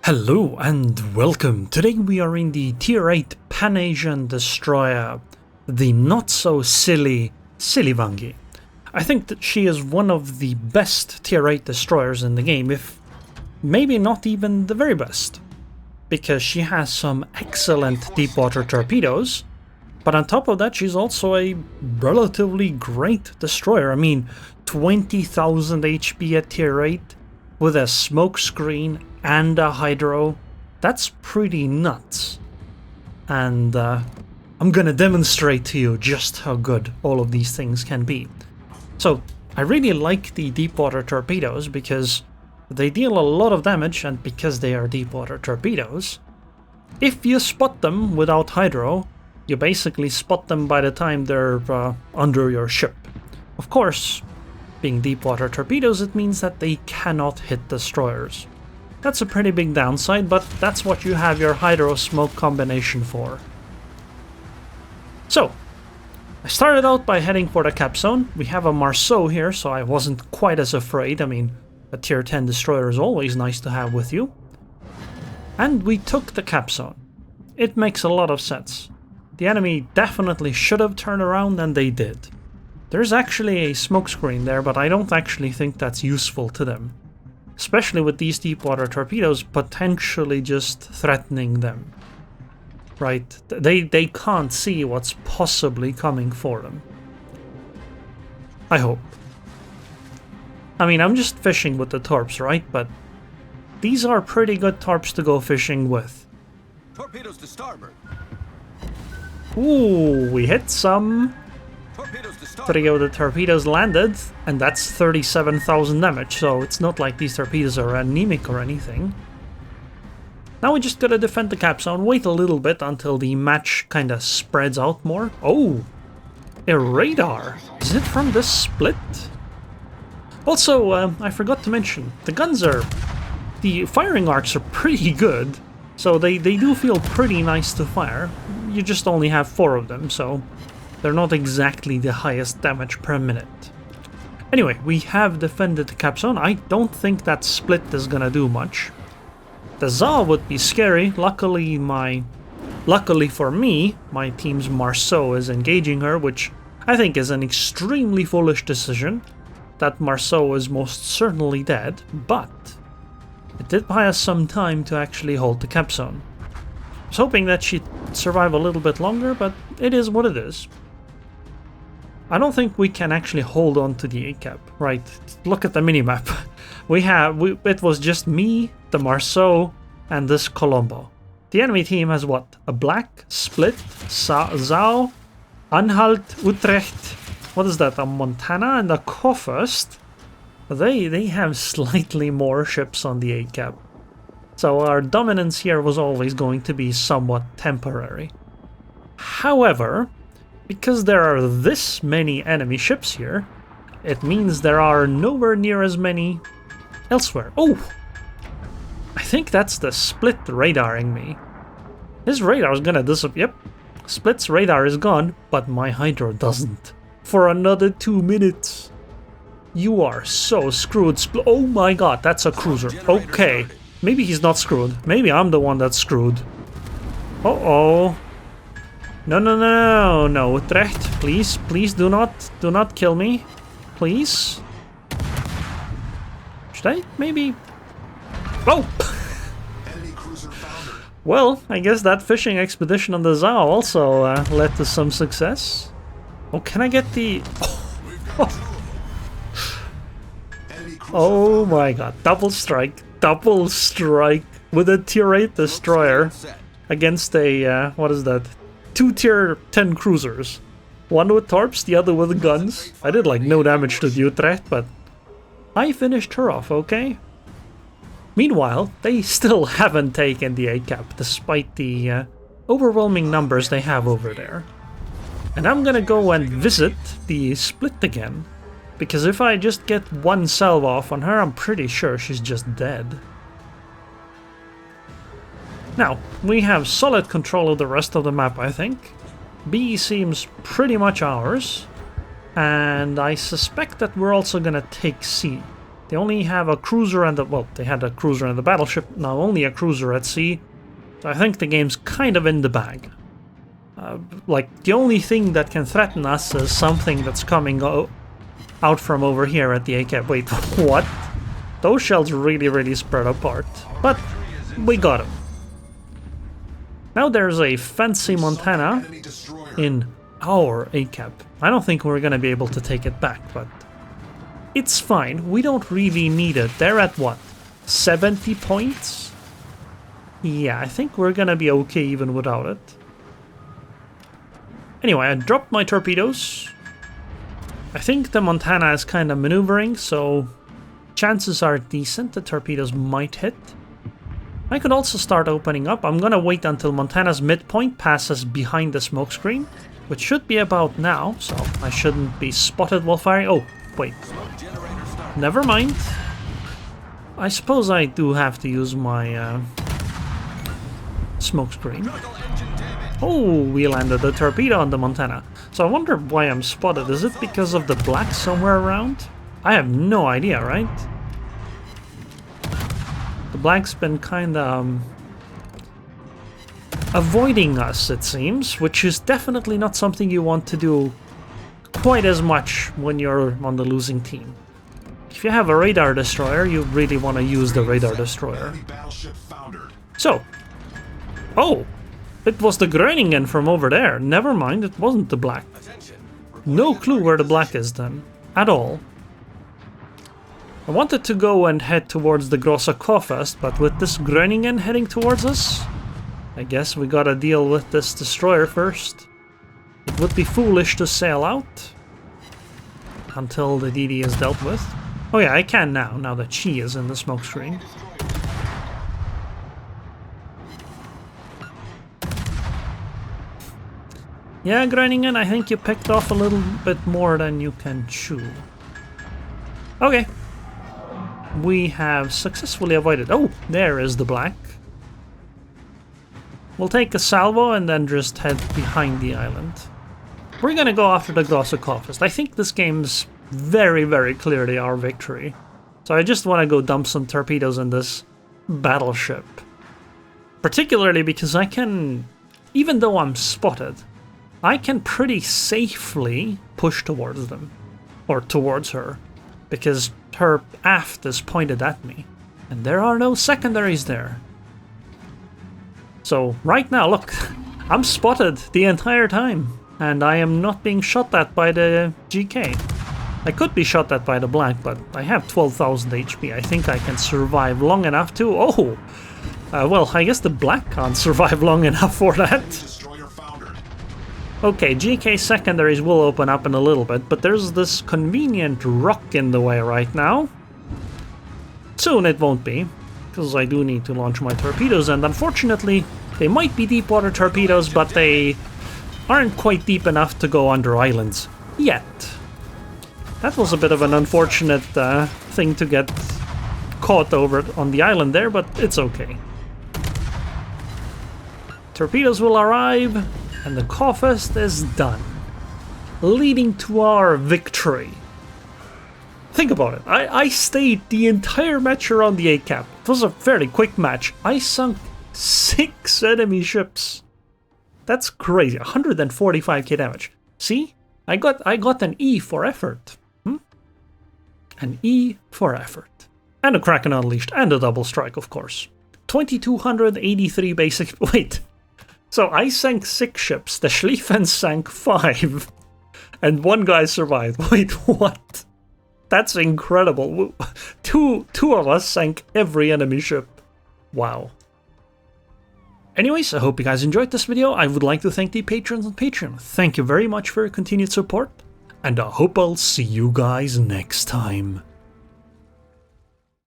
Hello and welcome. Today we are in the Tier 8 Pan-Asian destroyer, the not-so-silly Siliwangi. I think that she is one of the best Tier 8 destroyers in the game, if maybe not even the very best, because she has some excellent deep-water torpedoes, but on top of that she's also a relatively great destroyer. I mean, 20,000 HP at Tier 8 with a smoke screen and a hydro, that's pretty nuts. And I'm gonna demonstrate to you just how good all of these things can be. So I really like the deep water torpedoes because they deal a lot of damage, and because they are deep water torpedoes, if you spot them without hydro, you basically spot them by the time they're under your ship. Of course, being deep water torpedoes, it means that they cannot hit destroyers. That's a pretty big downside, but that's what you have your hydro-smoke combination for. So, I started out by heading for the cap zone. We have a Marceau here, so I wasn't quite as afraid. I mean, a tier 10 destroyer is always nice to have with you. And we took the cap zone. It makes a lot of sense. The enemy definitely should have turned around, and they did. There's actually a smoke screen there, but I don't actually think that's useful to them. Especially with these deep water torpedoes potentially just threatening them. Right? They can't see what's possibly coming for them. I hope. I mean, I'm just fishing with the torps, right? But these are pretty good torps to go fishing with. Torpedoes to starboard. Ooh, we hit some. Torpedoes to starboard. 3 of the torpedoes landed, and that's 37,000 damage, so it's not like these torpedoes are anemic or anything. Now we just gotta defend the cap zone, wait a little bit until the match kinda spreads out more. Oh! A radar! Is it from this split? Also, I forgot to mention, the firing arcs are pretty good, so they do feel pretty nice to fire. You just only have 4 of them, so they're not exactly the highest damage per minute. Anyway, we have defended the cap zone. I don't think that split is gonna do much. The ZA would be scary. Luckily for me, my team's Marceau is engaging her, which I think is an extremely foolish decision. That Marceau is most certainly dead, but it did buy us some time to actually hold the cap zone. I was hoping that she'd survive a little bit longer, but it is what it is. I don't think we can actually hold on to the A-cap. Right, look at the minimap. It was just me, the Marceau, and this Colombo. The enemy team has what? A black, split, Zao, Anhalt, Utrecht. What is that? A Montana and a Coffust. They have slightly more ships on the A-cap. So our dominance here was always going to be somewhat temporary. However, because there are this many enemy ships here, it means there are nowhere near as many elsewhere. Oh! I think that's the split radaring me. His radar is gonna disappear. Yep, Split's radar is gone, but my hydro doesn't. For another 2 minutes. You are so screwed. Oh my god, that's a cruiser. Okay, maybe he's not screwed. Maybe I'm the one that's screwed. Uh-oh. No, Utrecht, please do not kill me. Please. Should I maybe... Oh! Well, I guess that fishing expedition on the ZA also led to some success. Oh, can I get the... Oh my god, double strike with a tier 8 destroyer against a, what is that? 2 tier 10 cruisers. One with torps, the other with guns. I did like no damage to the Utrecht, but I finished her off, okay? Meanwhile, they still haven't taken the A-cap, despite the overwhelming numbers they have over there. And I'm gonna go and visit the split again, because if I just get one salvo off on her, I'm pretty sure she's just dead. Now, we have solid control of the rest of the map, I think. B seems pretty much ours. And I suspect that we're also gonna take C. They only have a cruiser and well, they had a cruiser and a battleship, now only a cruiser at sea. So I think the game's kind of in the bag. Like, the only thing that can threaten us is something that's coming out from over here at the ACAP. Wait, what? Those shells really spread apart. But we got them. Now there's a fancy Montana in our ACAP. I don't think we're gonna be able to take it back, but it's fine. We don't really need it. They're at what? 70 points? Yeah, I think we're gonna be okay even without it. Anyway, I dropped my torpedoes. I think the Montana is kind of maneuvering, so chances are decent the torpedoes might hit. I could also start opening up. I'm gonna wait until Montana's midpoint passes behind the smoke screen, which should be about now, so I shouldn't be spotted while firing. Oh, wait. Never mind. I suppose I do have to use my smoke screen. Oh, we landed a torpedo on the Montana. So I wonder why I'm spotted. Is it because of the black somewhere around? I have no idea, right? The black's been kind of avoiding us, it seems, which is definitely not something you want to do quite as much when you're on the losing team. If you have a radar destroyer, you really want to use the radar destroyer. So, oh, it was the Groningen from over there. Never mind, it wasn't the black. No clue where the black is then, at all. I wanted to go and head towards the Grosse Kofest, but with this Groningen heading towards us, I guess we gotta deal with this destroyer first. It would be foolish to sail out until the DD is dealt with. Oh yeah, I can now that she is in the smoke screen. Yeah, Groningen, I think you picked off a little bit more than you can chew. Okay. We have successfully avoided... Oh, there is the black. We'll take a salvo and then just head behind the island. We're gonna go after the Grosse Kofest. I think this game's very clearly our victory. So I just want to go dump some torpedoes in this battleship. Particularly because I can... Even though I'm spotted, I can pretty safely push towards them. Or towards her. Because her aft is pointed at me. And there are no secondaries there. So right now, look, I'm spotted the entire time. And I am not being shot at by the GK. I could be shot at by the black, but I have 12,000 HP. I think I can survive long enough to... Oh! Well, I guess the black can't survive long enough for that. Okay, GK secondaries will open up in a little bit, but there's this convenient rock in the way right now. Soon it won't be, because I do need to launch my torpedoes, and unfortunately, they might be deep water torpedoes, but they aren't quite deep enough to go under islands. Yet. That was a bit of an unfortunate thing to get caught over on the island there, but it's okay. Torpedoes will arrive, and the Kofest is done, leading to our victory. Think about it. I stayed the entire match around the ACAP. It was a fairly quick match. I sunk 6 enemy ships. That's crazy. 145k damage. See? I got an E for effort. An E for effort. And a Kraken Unleashed, and a double strike, of course. 2283 basic... Wait. So I sank 6 ships. The Schlieffen sank 5. And 1 guy survived. Wait, what? That's incredible. Two of us sank every enemy ship. Wow. Anyways, I hope you guys enjoyed this video. I would like to thank the patrons on Patreon. Thank you very much for your continued support. And I hope I'll see you guys next time.